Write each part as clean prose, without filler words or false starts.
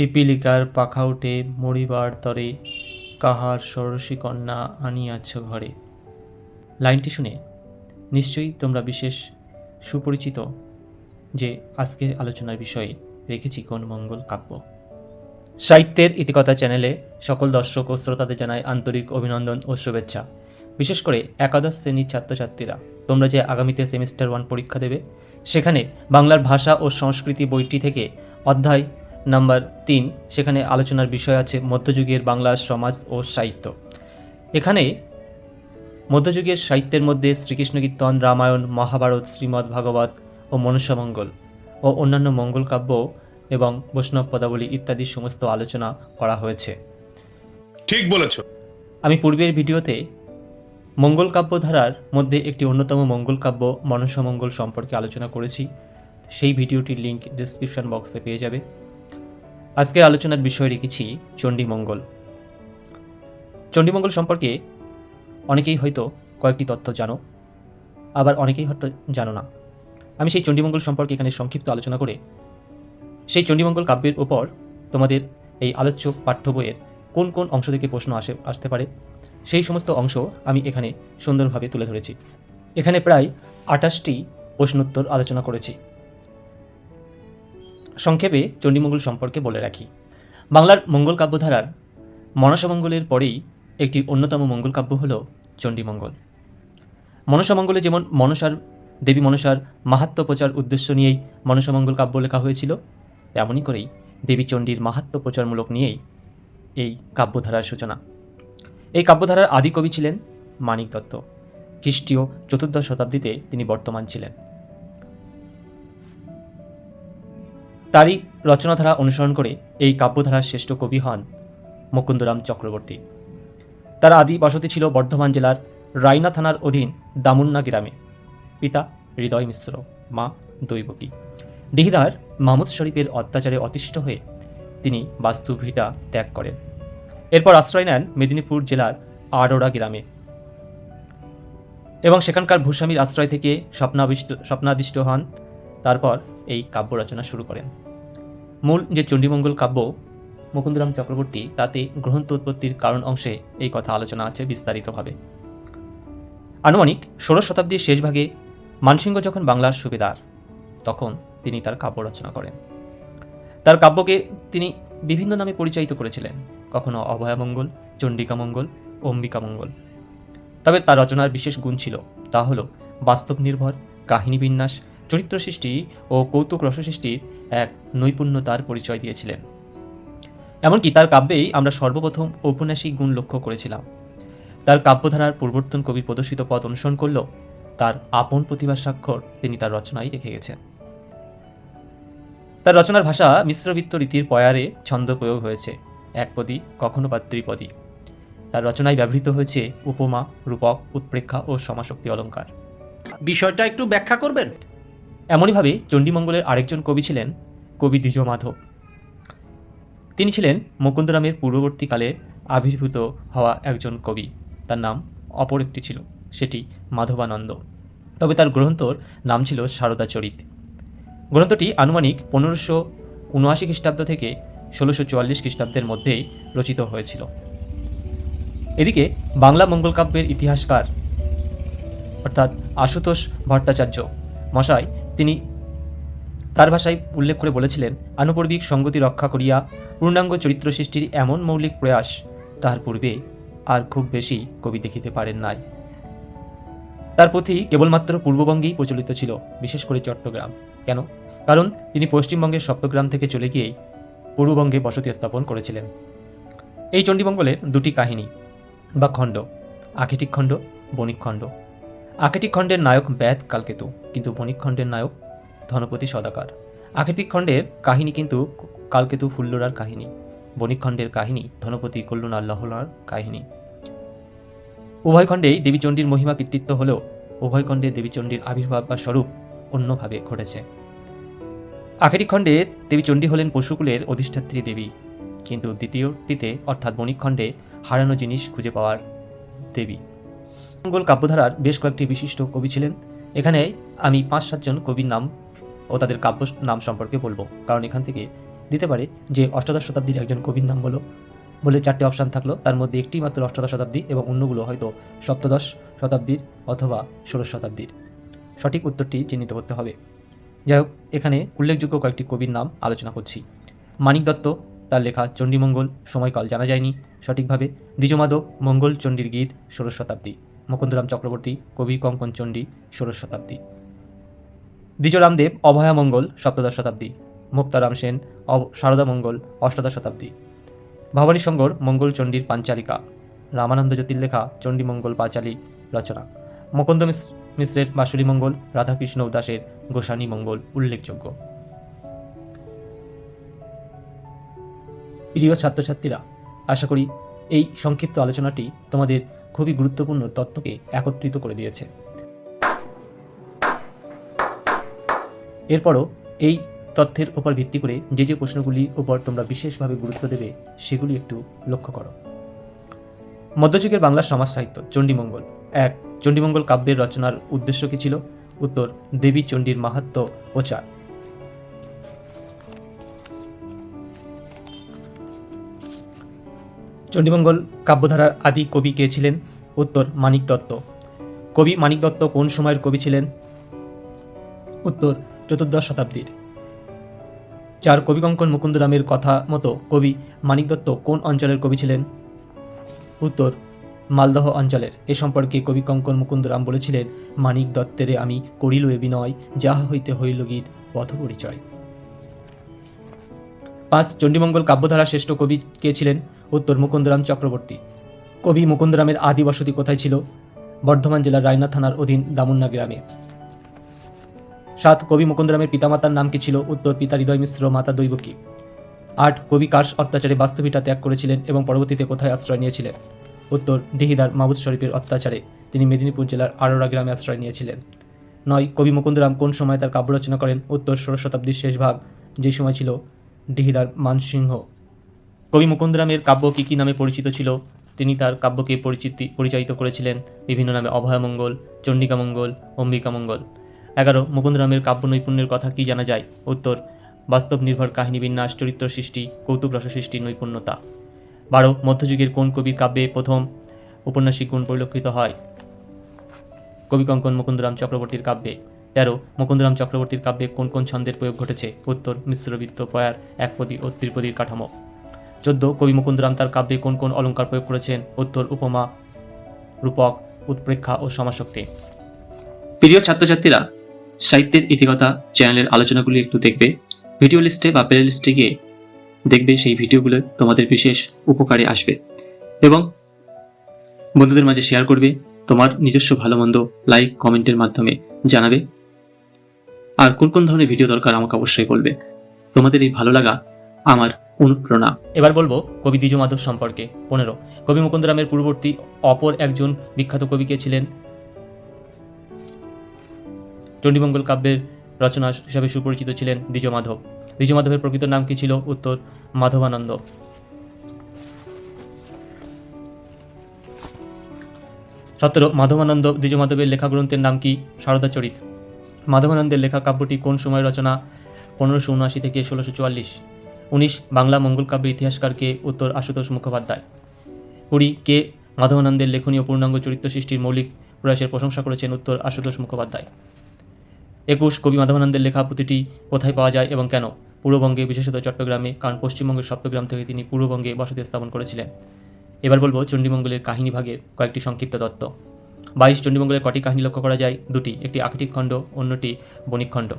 পিপীলিকার পাখা উঠে মরিবার তরে, কাহার ষোড়শী কন্যা আনিয়াছ ঘরে। লাইনটি শুনে নিশ্চয়ই তোমরা বিশেষ সুপরিচিত যে আজকের আলোচনার বিষয়ে রেখেছি কোন মঙ্গল কাব্য। সাহিত্যের ইতিকথা চ্যানেলে সকল দর্শক ও শ্রোতাদের জানাই আন্তরিক অভিনন্দন ও শুভেচ্ছা। বিশেষ করে একাদশ শ্রেণীর ছাত্রছাত্রীরা, তোমরা যে আগামীতে সেমিস্টার 1 পরীক্ষা দেবে, সেখানে বাংলার ভাষা ও সংস্কৃতি বইটি থেকে অধ্যায় নাম্বার 3, সেখানে আলোচনার বিষয় আছে মধ্যযুগের বাংলার সমাজ ও সাহিত্য। এখানে মধ্যযুগের সাহিত্যের মধ্যে শ্রীকৃষ্ণ কীর্তন, রামায়ণ, মহাভারত, শ্রীমদ্ ভাগবত ও মনুষ্যমঙ্গল ও অন্যান্য মঙ্গল কাব্য এবং বৈষ্ণব পদাবলী ইত্যাদি সমস্ত আলোচনা করা হয়েছে। ঠিক বলেছ। আমি পূর্বের ভিডিওতে মঙ্গল কাব্য ধারার মধ্যে একটি অন্যতম মঙ্গল কাব্য মনুষ্যমঙ্গল সম্পর্কে আলোচনা করেছি। সেই ভিডিওটির লিঙ্ক ডেসক্রিপশন বক্সে পেয়ে যাবে। আজকের আলোচনার বিষয় রেখেছি চণ্ডীমঙ্গল। চণ্ডীমঙ্গল সম্পর্কে অনেকেই হয়তো কয়েকটি তথ্য জানো, আবার অনেকেই হয়তো জানো না। আমি সেই চণ্ডীমঙ্গল সম্পর্কে এখানে সংক্ষিপ্ত আলোচনা করে সেই চণ্ডীমঙ্গল কাব্যের উপর তোমাদের এই আলোচ্য পাঠ্য বইয়ের কোন কোন অংশ থেকে প্রশ্ন আসতে পারে সেই সমস্ত অংশ আমি এখানে সুন্দরভাবে তুলে ধরেছি। এখানে প্রায় 28টি প্রশ্নোত্তর আলোচনা করেছি। সংক্ষেপে চণ্ডীমঙ্গল সম্পর্কে বলে রাখি। বাংলার মঙ্গল কাব্যধারার মনসামঙ্গলের পরেই একটি অন্যতম মঙ্গল কাব্য হল চণ্ডীমঙ্গল। মনসামঙ্গলে যেমন দেবী মনসার মাহাত্ম্য প্রচার উদ্দেশ্য নিয়েই মনসামঙ্গল কাব্য লেখা হয়েছিল, তেমনই করেই দেবী চণ্ডীর মাহাত্ম্য প্রচারমূলক নিয়েই এই কাব্যধারার সূচনা। এই কাব্যধারার আদি কবি ছিলেন মানিক দত্ত। খ্রিস্টীয় 14 শতাব্দীতে তিনি বর্তমান ছিলেন। তারই রচনাধারা অনুসরণ করে এই কাব্যধারার শ্রেষ্ঠ কবি হন মুকুন্দরাম চক্রবর্তী। তার আদি বসতি ছিল বর্ধমান জেলার রায়না থানার অধীন দামুন্না গ্রামে। পিতা হৃদয় মিশ্র, মা দৈবকী। ডিহিদার মাহমুদ শরীফের অত্যাচারে অতিষ্ঠ হয়ে তিনি বাস্তুভিটা ত্যাগ করেন। এরপর আশ্রয় নেন মেদিনীপুর জেলার আড়োড়া গ্রামে এবং সেখানকার ভূস্বামীর আশ্রয় থেকে স্বপ্নাদিষ্ট হন। তারপর এই কাব্য রচনা শুরু করেন। মূল যে চণ্ডীমঙ্গল কাব্য মুকুন্দরাম চক্রবর্তী, তাতে গ্রন্থ উৎপত্তির কারণ অংশে এই কথা আলোচনা আছে বিস্তারিতভাবে। আনুমানিক 16 শতাব্দীর শেষ ভাগে মানসিংহ যখন বাংলার সুবেদার, তখন তিনি তার কাব্য রচনা করেন। তার কাব্যকে তিনি বিভিন্ন নামে পরিচালিত করেছিলেন, কখনো অভয়ামঙ্গল, চণ্ডিকামঙ্গল, অম্বিকামঙ্গল। তবে তার রচনার বিশেষ গুণ ছিল, তা হল বাস্তব নির্ভর কাহিনী বিন্যাস, চরিত্র সৃষ্টি ও কৌতুক রস সৃষ্টির এক নৈপুণ্যতার পরিচয় দিয়েছিলেন। এমনকি তার কাব্যেই আমরা সর্বপ্রথম ঔপন্যাসিক গুণ লক্ষ্য করেছিলাম। তার কাব্যধারার পূর্বর্তন কবির প্রদর্শিত পথ অনুসরণ করলেও তার আপন প্রতিভার স্বাক্ষর তিনি তার রচনায় রেখে গেছেন। তার রচনার ভাষা মিশ্রবৃত্ত রীতির পয়ারে ছন্দ প্রয়োগ হয়েছে, একপদী কখনো বা ত্রিপদী। তার রচনায় ব্যবহৃত হয়েছে উপমা, রূপক, উৎপ্রেক্ষা ও সমাসক্তি অলঙ্কার। বিষয়টা একটু ব্যাখ্যা করবেন? এমনইভাবে চণ্ডীমঙ্গলের আরেকজন কবি ছিলেন কবি দ্বিজ মাধব। তিনি ছিলেন মুকুন্দরামের পূর্ববর্তীকালে আবির্ভূত হওয়া একজন কবি। তার নাম অপর একটি ছিল, সেটি মাধবানন্দ। তবে তার গ্রন্থর নাম ছিল সারদা চরিত। গ্রন্থটি আনুমানিক 1579 খ্রিস্টাব্দ থেকে 1644 খ্রিস্টাব্দের মধ্যেই রচিত হয়েছিল। এদিকে বাংলা মঙ্গল কাব্যের ইতিহাসকার অর্থাৎ আশুতোষ ভট্টাচার্য মশাই, তিনি তার ভাষায় উল্লেখ করে বলেছিলেন, আনুপর্বিক সঙ্গতি রক্ষা করিয়া পূর্ণাঙ্গ চরিত্র সৃষ্টির এমন মৌলিক প্রয়াস তাহার পূর্বে আর খুব বেশি কবি দেখিতে পারেন নাই। তার পুঁথি কেবলমাত্র পূর্ববঙ্গেই প্রচলিত ছিল, বিশেষ করে চট্টগ্রাম। কেন? কারণ তিনি পশ্চিমবঙ্গের সপ্তগ্রাম থেকে চলে গিয়েই পূর্ববঙ্গে বসতি স্থাপন করেছিলেন। এই চণ্ডীমঙ্গলের দুটি কাহিনী বা খণ্ড, আখেটিক খণ্ড, বণিক খণ্ড। আখেটিক খণ্ডের নায়ক ব্যাদ কালকেতু, কিন্তু বণিক খণ্ডের নায়ক ধনপতি সদাকার। আখেটিক খণ্ডের কাহিনী কিন্তু কালকেতু ফুল্লরার কাহিনী, বণিক খণ্ডের কাহিনী ধনপতি কল্লুনার লহলার কাহিনী। উভয় খণ্ডেই দেবীচণ্ডীর মহিমা কীর্তিত্ব হলেও উভয় খণ্ডে দেবীচণ্ডীর আবির্ভাব বা স্বরূপ অন্যভাবে ঘটেছে। আখেটিক খণ্ডে দেবীচণ্ডী হলেন পশুকুলের অধিষ্ঠাত্রী দেবী, কিন্তু দ্বিতীয়টিতে অর্থাৎ বণিক খণ্ডে হারানো জিনিস খুঁজে পাওয়ার দেবী। মঙ্গল কাব্যধারার বেশ কয়েকটি বিশিষ্ট কবি ছিলেন। এখানে আমি 5-7 জন কবির নাম ও তাদের কাব্য নাম সম্পর্কে বলবো, কারণ এখান থেকে দিতে পারে যে অষ্টাদশ শতাব্দীর একজন কবির নাম বলে 4টে অপশান থাকলো, তার মধ্যে একটি মাত্র অষ্টাদশ শতাব্দী এবং অন্যগুলো হয়তো সপ্তদশ শতাব্দীর অথবা ষোড়শ শতাব্দীর। সঠিক উত্তরটি চিহ্নিত করতে হবে। যাই হোক, এখানে উল্লেখযোগ্য কয়েকটি কবির নাম আলোচনা করছি। মানিক দত্ত, তার লেখা চণ্ডীমঙ্গল, সময়কাল জানা যায়নি সঠিকভাবে। দ্বিজমাধব, মঙ্গল চণ্ডীর গীত, ষোড়শ শতাব্দী। মুকুন্দরাম চক্রবর্তী, কবি কঙ্কন চণ্ডী, ষোড়শ শতাব্দী। দ্বিজরামদেব, অভয়ামঙ্গল, সপ্তদশ শতাব্দী। মুক্তারাম সেন, সারদা মঙ্গল, অষ্টাদশ শতাব্দী। ভবানী শঙ্কর, মঙ্গল চণ্ডীর পাঞ্চালিকা। রামানন্দ জ্যোতির লেখা চণ্ডীমঙ্গল পাঁচালী রচনা। মুকুন্দ মিশ্রের বাঁশুলী মঙ্গল, রাধাকৃষ্ণ দাসের গোসানী মঙ্গল উল্লেখযোগ্য। প্রিয় ছাত্রছাত্রীরা, আশা করি এই সংক্ষিপ্ত আলোচনাটি তোমাদের খুবই গুরুত্বপূর্ণ তথ্যকে একত্রিত করে দিয়েছে। এরপরও এই তথ্যের উপর ভিত্তি করে যে প্রশ্নগুলির উপর তোমরা বিশেষভাবে গুরুত্ব দেবে সেগুলি একটু লক্ষ্য করো। মধ্যযুগের বাংলা সমাজ সাহিত্য। চণ্ডীমঙ্গল। 1. চণ্ডীমঙ্গল কাব্যের রচনার উদ্দেশ্য কী ছিল? উত্তর, দেবী চণ্ডীর মাহাত্ম্য প্রচার। চণ্ডীমঙ্গল কাব্যধারার আদি কবি কে ছিলেন? উত্তর, মানিক দত্ত। কবি মানিক দত্ত কোন সময়ের কবি ছিলেন? উত্তর, চতুর্দশ শতাব্দীর। 4. কবিকঙ্কন মুকুন্দরামের কথা মতো কবি মানিক দত্ত কোন অঞ্চলের কবি ছিলেন? উত্তর, মালদহ অঞ্চলের। এ সম্পর্কে কবি কঙ্কন মুকুন্দরাম বলেছিলেন, মানিক দত্তেরে আমি করিল এ বিনয়, যাহা হইতে হইল গীত পথ পরিচয়। 5. চণ্ডীমঙ্গল কাব্যধারার শ্রেষ্ঠ কবি কে ছিলেন? উত্তর, মুকুন্দরাম চক্রবর্তী। কবি মুকুন্দরামের আদি বসতি কোথায় ছিল? বর্ধমান জেলার রায়না থানার অধীন দামুন্না গ্রামে। 7. কবি মুকুন্দরামের পিতামাতার নাম কি ছিল? উত্তর, পিতা হৃদয় মিশ্র, মাতা দৈবকী। 8. কবি কার অত্যাচারে বাস্তুভিটা ত্যাগ করেছিলেন এবং পরবর্তীতে কোথায় আশ্রয় নিয়েছিলেন? উত্তর, দিহিদার মাহবুব শরীফের অত্যাচারে তিনি মেদিনীপুর জেলার আরোরা গ্রামে আশ্রয় নিয়েছিলেন। 9. কবি মুকুন্দরাম কোন সময় তার কাব্য রচনা করেন? উত্তর, ষোড়শ শতাব্দীর শেষ ভাগ, যে সময় ছিল দিহিদার মানসিংহ। কবি মুকুন্দরামের কাব্য কী কী নামে পরিচিত ছিল? তিনি তার কাব্যকে পরিচালিত করেছিলেন বিভিন্ন নামে: অভয়মঙ্গল, চণ্ডিকামঙ্গল, অম্বিকামঙ্গল। 11. মুকুন্দরামের কাব্য নৈপুণ্যের কথা কি জানা যায়? উত্তর, বাস্তব নির্ভর কাহিনী বিন্যাস, চরিত্র সৃষ্টি, কৌতুক রস সৃষ্টি, নৈপুণ্যতা। 12. মধ্যযুগের কোন কবির কাব্যে প্রথম ঔপন্যাসিক গুণ পরিলক্ষিত হয়? কবি কঙ্কন মুকুন্দরাম চক্রবর্তীর কাব্যে। 13. মুকুন্দরাম চক্রবর্তীর কাব্যে কোন কোন ছন্দের প্রয়োগ ঘটেছে? উত্তর, মিশ্রবৃত্ত, পয়ার, একপদী ও ত্রিপদীর কাঠামো। 14. কবি মুকুন্দরাম তার কাব্যে কোন কোন অলঙ্কার প্রয়োগ করেছেন? উত্তর, উপমা, রূপক, উৎপ্রেক্ষা ও সমাসক্তি। প্রিয় ছাত্রছাত্রীরা, সাহিত্যের ইতিকথা চ্যানেলের আলোচনাগুলি একটু দেখবে। ভিডিও লিস্টে বা প্লে লিস্টে গিয়ে দেখবে, সেই ভিডিওগুলো তোমাদের বিশেষ উপকারে আসবে এবং বন্ধুদের মাঝে শেয়ার করবে। তোমার নিজস্ব ভালো মন্দ লাইক কমেন্টের মাধ্যমে জানাবে। আর কোন কোন ধরনের ভিডিও দরকার আমাকে অবশ্যই বলবে। তোমাদের এই ভালো লাগা আমার অনুপ্রেরণা। এবার বলবো কবি দ্বিজমাধব সম্পর্কে। 15. কবি মুকুন্দরামের পূর্ববর্তী অপর একজন বিখ্যাত কবি কে ছিলেন? চণ্ডীমঙ্গল কাব্যের রচনা হিসাবে সুপরিচিত ছিলেন দ্বিজমাধব। দ্বিজমাধবের প্রকৃত নাম কি ছিল? উত্তর, মাধবানন্দ। 17. মাধবানন্দ দ্বিজমাধবের লেখা গ্রন্থের নাম কি? সারদাচরিত। মাধবানন্দের লেখা কাব্যটি কোন সময়ের রচনা? 1579 থেকে 1644। 19. বাংলা মঙ্গল কাব্যের ইতিহাসকার কে? উত্তর, আশুতোষ মুখোপাধ্যায়। 20. কে মাধবানন্দের লেখনী ও পূর্ণাঙ্গ চরিত্র সৃষ্টির মৌলিক প্রয়াসের প্রশংসা করেছেন? উত্তর, আশুতোষ মুখোপাধ্যায়। 21. কবি মাধবানন্দের লেখা পুঁথিটি কোথায় পাওয়া যায় এবং কেন? পূর্ববঙ্গে, বিশেষত চট্টগ্রামে, কারণ পশ্চিমবঙ্গের সপ্তগ্রাম থেকে তিনি পূর্ববঙ্গে বসতি স্থাপন করেছিলেন। এবার বলবো চণ্ডীমঙ্গলের কাহিনী ভাগের কয়েকটি সংক্ষিপ্ত তত্ত্ব। 22. চণ্ডীমঙ্গলের কটি কাহিনী লক্ষ্য করা যায়? 2টি, একটি আখিটিক খণ্ড, অন্যটি বণিক খণ্ড।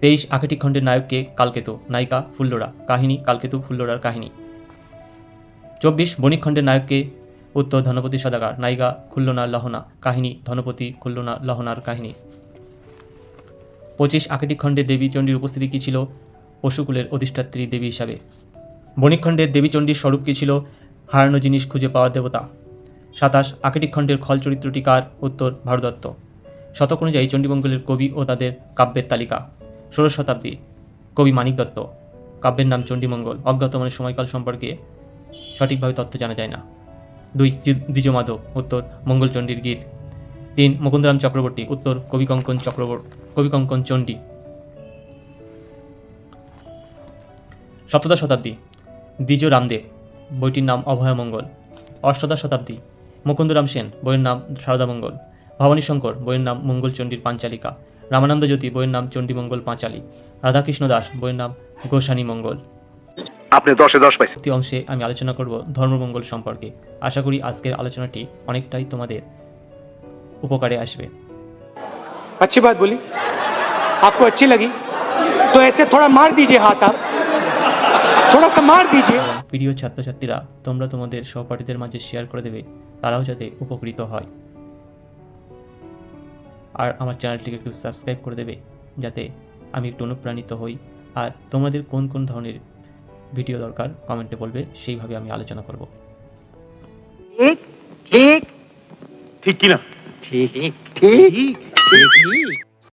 23. আখিটিক খণ্ডের নায়ককে? কালকেতু। নায়িকা? ফুল্লরা। কাহিনী? কালকেতু ফুল্লরার কাহিনী। 24. বণিক খণ্ডের নায়ককে? উত্তর, ধনপতি সদাগর। নায়িকা? খুল্লনা লহনা। কাহিনী? ধনপতি খুল্লনা লহনার কাহিনী। 25. আখিটিক খণ্ডে দেবী চণ্ডীর উপস্থিতি কী ছিল? পশুকুলের অধিষ্ঠাত্রী দেবী হিসাবে। বণিক খণ্ডের দেবী চণ্ডীর স্বরূপ কী ছিল? হারানো জিনিস খুঁজে পাওয়া দেবতা। 27. আখিটিক খণ্ডের খল চরিত্রটি কার? উত্তর, ভারদত্ত। শতক অনুযায়ী চণ্ডীমঙ্গলের কবি ও তাদের কাব্যের তালিকা। ষোড়শ শতাব্দী, কবি মানিক দত্ত। কাব্যের নাম চণ্ডীমঙ্গল। অজ্ঞাত মানে সময়কাল সম্পর্কে সঠিকভাবে তথ্য জানা যায় না। 2. দ্বিজমাধব। উত্তর, মঙ্গলচণ্ডীর গীত। 3. মুকুন্দরাম চক্রবর্তী। উত্তর, কবি কঙ্কন চণ্ডী। সপ্তদশ শতাব্দী দ্বিজ রামদেব, বইটির নাম অভয়মঙ্গল। অষ্টাদশ শতাব্দী মুকুন্দরাম সেন, বইয়ের নাম শারদামঙ্গল। ভবানী শঙ্কর, বইয়ের নাম মঙ্গলচণ্ডীর পাঞ্চালিকা। রামানন্দ জ্যোতি, বইয়ের নাম চণ্ডীমঙ্গল পাঁচালী। রাধাকৃষ্ণ দাস, বইয়ের নাম গোসানী মঙ্গল। আপনি 10-এ 10 পাইছেন। পরবর্তী অংশে আমি আলোচনা করব ধর্মমঙ্গল সম্পর্কে। আশা করি আজকের আলোচনাটি অনেকটাই তোমাদের উপকারে আসবে। अच्छी बात बोली, आपको अच्छी लगी तो ऐसे थोड़ा मार दीजिए हाथ, आप थोड़ा सा मार दीजिए। এবং প্রিয় ছাত্রছাত্রীরা, তোমরা তোমাদের সহপাঠীদের মাঝে শেয়ার করে দেবে, তারাও যাতে উপকৃত হয়। আর আমার চ্যানেলটিকে একটু সাবস্ক্রাইব করে দেবে, যাতে আমি একটু অনুপ্রাণিত হই। আর তোমাদের কোন কোন ধরনের ভিডিও দরকার কমেন্টে বলবে, সেইভাবে আমি আলোচনা করব। ठीक ठीक ঠিক কি না? ठीक ठीक ठीक